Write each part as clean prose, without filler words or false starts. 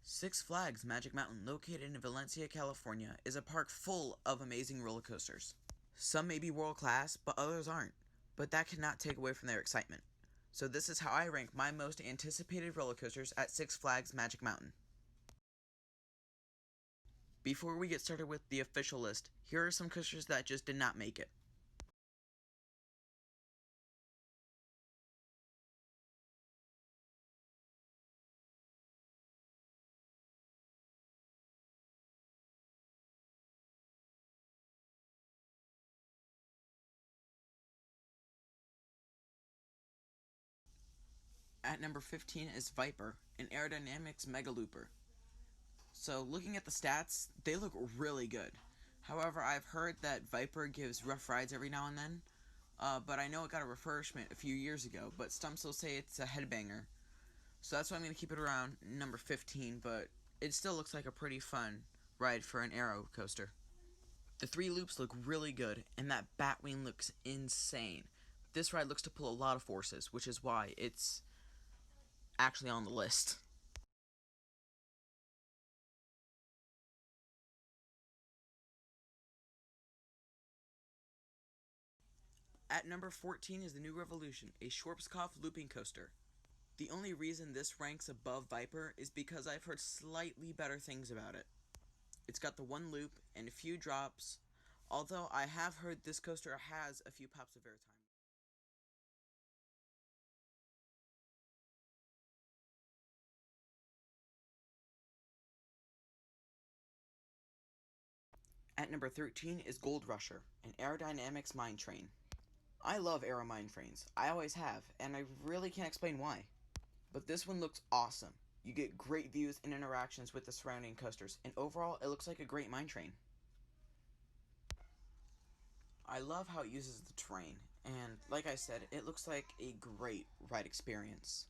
Six Flags Magic Mountain, located in Valencia, California, is a park full of amazing roller coasters. Some may be world class, but others aren't. But that cannot take away from their excitement. So this is how I rank my most anticipated roller coasters at Six Flags Magic Mountain. Before we get started with the official list, here are some coasters that just did not make it. At number 15 is Viper, an aerodynamics mega looper. So looking at the stats, they look really good. However, I've heard that Viper gives rough rides every now and then, but I know it got a refurbishment a few years ago, but some still say it's a headbanger. So that's why I'm going to keep it around number 15, but it still looks like a pretty fun ride for an aero coaster. The three loops look really good, and that Batwing looks insane. This ride looks to pull a lot of forces, which is why it's actually on the list. At number 14 is the New Revolution, a Schwarzkopf looping coaster. The only reason this ranks above Viper is because I've heard slightly better things about it. It's got the one loop and a few drops, although I have heard this coaster has a few pops of airtime. At number 13 is Gold Rusher, an aerodynamics mine train. I love aero mine trains, I always have, and I really can't explain why. But this one looks awesome. You get great views and interactions with the surrounding coasters, and overall, it looks like a great mine train. I love how it uses the terrain, and like I said, it looks like a great ride experience.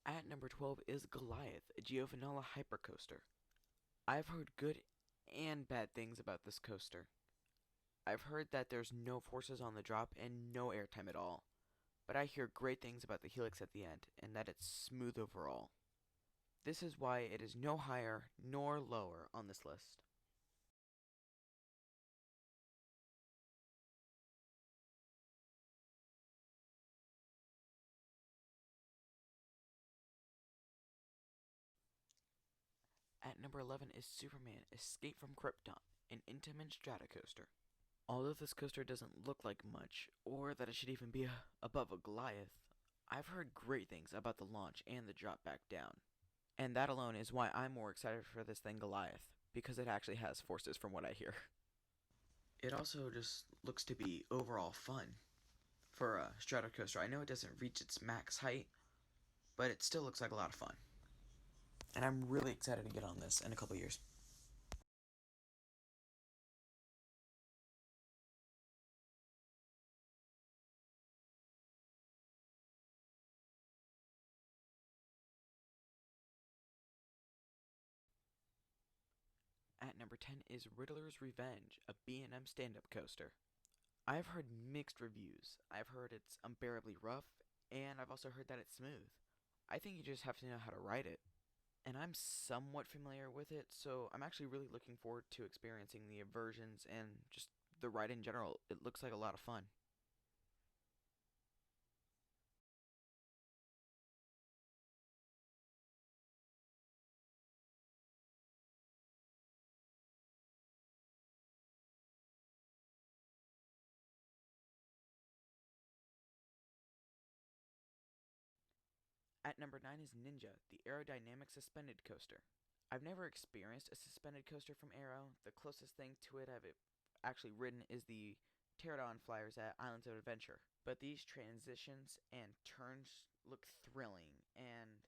At number 12 is Goliath, a Giovanella hypercoaster. I've heard good and bad things about this coaster. I've heard that there's no forces on the drop and no airtime at all, but I hear great things about the helix at the end and that it's smooth overall. This is why it is no higher nor lower on this list. At number 11 is Superman Escape from Krypton, an Intamin Stratocoaster. Although this coaster doesn't look like much, or that it should even be above a Goliath, I've heard great things about the launch and the drop back down. And that alone is why I'm more excited for this than Goliath, because it actually has forces from what I hear. It also just looks to be overall fun for a Stratocoaster. I know it doesn't reach its max height, but it still looks like a lot of fun. And I'm really excited to get on this in a couple years. At number 10 is Riddler's Revenge, a B&M stand-up coaster. I've heard mixed reviews. I've heard it's unbearably rough, and I've also heard that it's smooth. I think you just have to know how to ride it. And I'm somewhat familiar with it, so I'm actually really looking forward to experiencing the aversions and just the ride in general. It looks like a lot of fun. At number 9 is Ninja, the aerodynamic suspended coaster. I've never experienced a suspended coaster from Aero. The closest thing to it I've actually ridden is the Pterodon flyers at Islands of Adventure. But these transitions and turns look thrilling, and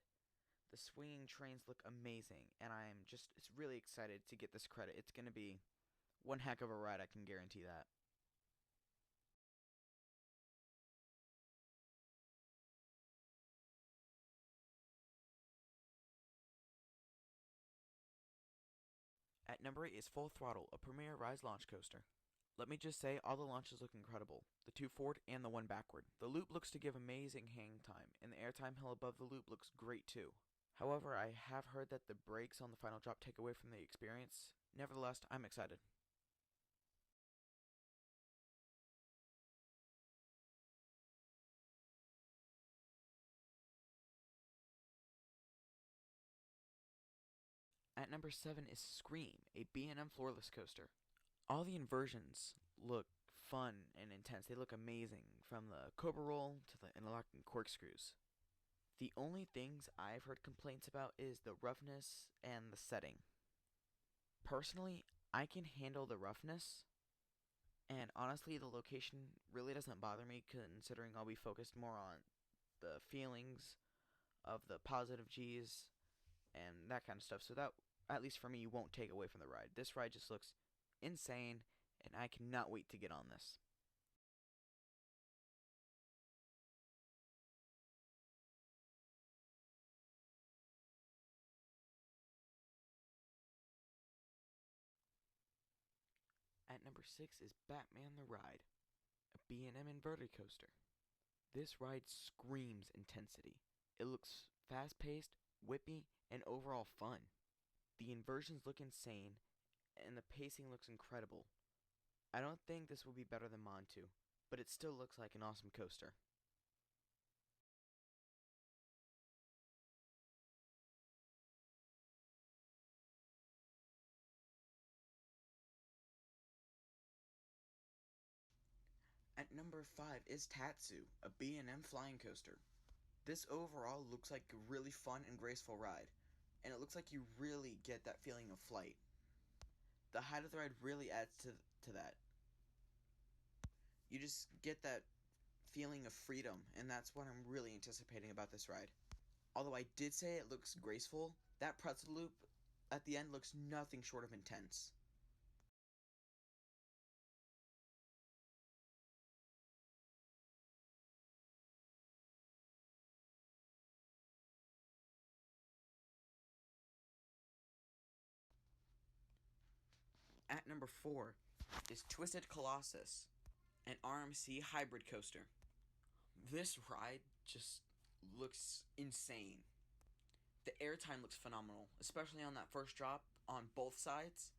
the swinging trains look amazing, and I'm just really excited to get this credit. It's going to be one heck of a ride, I can guarantee that. At At number 8 is Full Throttle, a Premier Rise launch coaster. Let me just say, all the launches look incredible. The two forward and the one backward. The loop looks to give amazing hang time, and the airtime hill above the loop looks great too. However, I have heard that the brakes on the final drop take away from the experience. Nevertheless, I'm excited. At number 7 is Scream, a B&M floorless coaster. All the inversions look fun and intense. They look amazing, from the Cobra Roll to the interlocking corkscrews. The only things I've heard complaints about is the roughness and the setting. Personally, I can handle the roughness, and honestly, the location really doesn't bother me considering I'll be focused more on the feelings of the positive G's and that kind of stuff. So that, at least for me, won't take away from the ride. This ride just looks insane, and I cannot wait to get on this. At number 6 is Batman the Ride, a B&M inverted coaster. This ride screams intensity. It looks fast paced, whippy, and overall fun. The inversions look insane, and the pacing looks incredible. I don't think this will be better than Montu, but it still looks like an awesome coaster. At number 5 is Tatsu, a B&M flying coaster. This overall looks like a really fun and graceful ride, and it looks like you really get that feeling of flight. The height of the ride really adds to that. You just get that feeling of freedom, and that's what I'm really anticipating about this ride. Although I did say it looks graceful, that pretzel loop at the end looks nothing short of intense. At number 4 is Twisted Colossus, an RMC hybrid coaster. This ride just looks insane. The airtime looks phenomenal, especially on that first drop on both sides,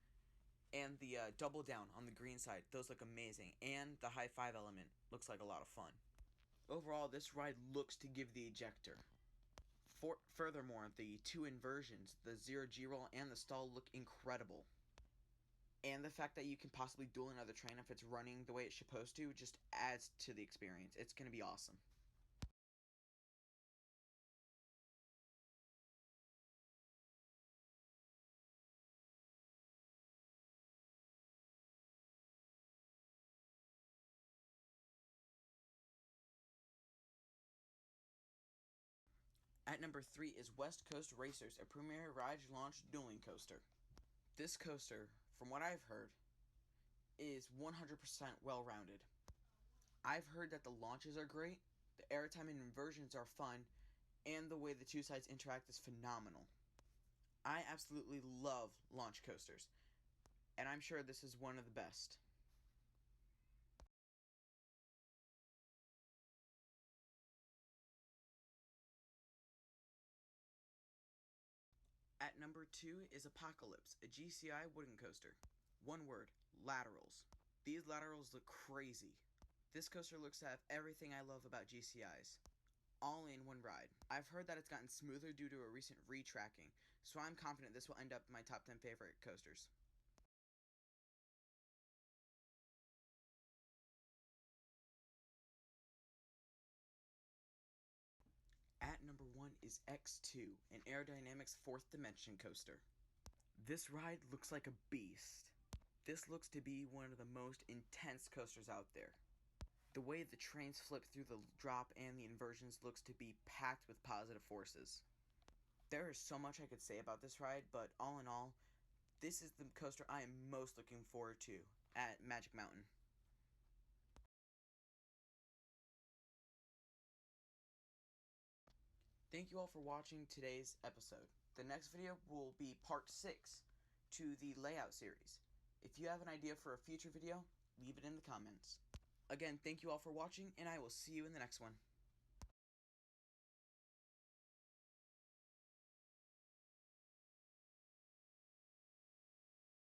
and the double down on the green side. Those look amazing, and the high five element looks like a lot of fun. Overall, this ride looks to give the ejector. Furthermore, the two inversions, the zero G roll and the stall, look incredible. And the fact that you can possibly duel another train if it's running the way it's supposed to just adds to the experience. It's going to be awesome. At number 3 is West Coast Racers, a Premier Ride launch dueling coaster. This coaster, from what I've heard, is 100% well rounded. I've heard that the launches are great, the airtime and inversions are fun, and the way the two sides interact is phenomenal. I absolutely love launch coasters, and I'm sure this is one of the best. At number 2 is Apocalypse, a GCI wooden coaster. One word, laterals. These laterals look crazy. This coaster looks to have everything I love about GCIs, all in one ride. I've heard that it's gotten smoother due to a recent retracking, so I'm confident this will end up in my top 10 favorite coasters. At number 1 is X2, an Aerodynamics 4th Dimension coaster. This ride looks like a beast. This looks to be one of the most intense coasters out there. The way the trains flip through the drop and the inversions looks to be packed with positive forces. There is so much I could say about this ride, but all in all, this is the coaster I am most looking forward to at Magic Mountain. Thank you all for watching today's episode. The next video will be part 6, to the layout series. If you have an idea for a future video, leave it in the comments. Again, thank you all for watching, and I will see you in the next one.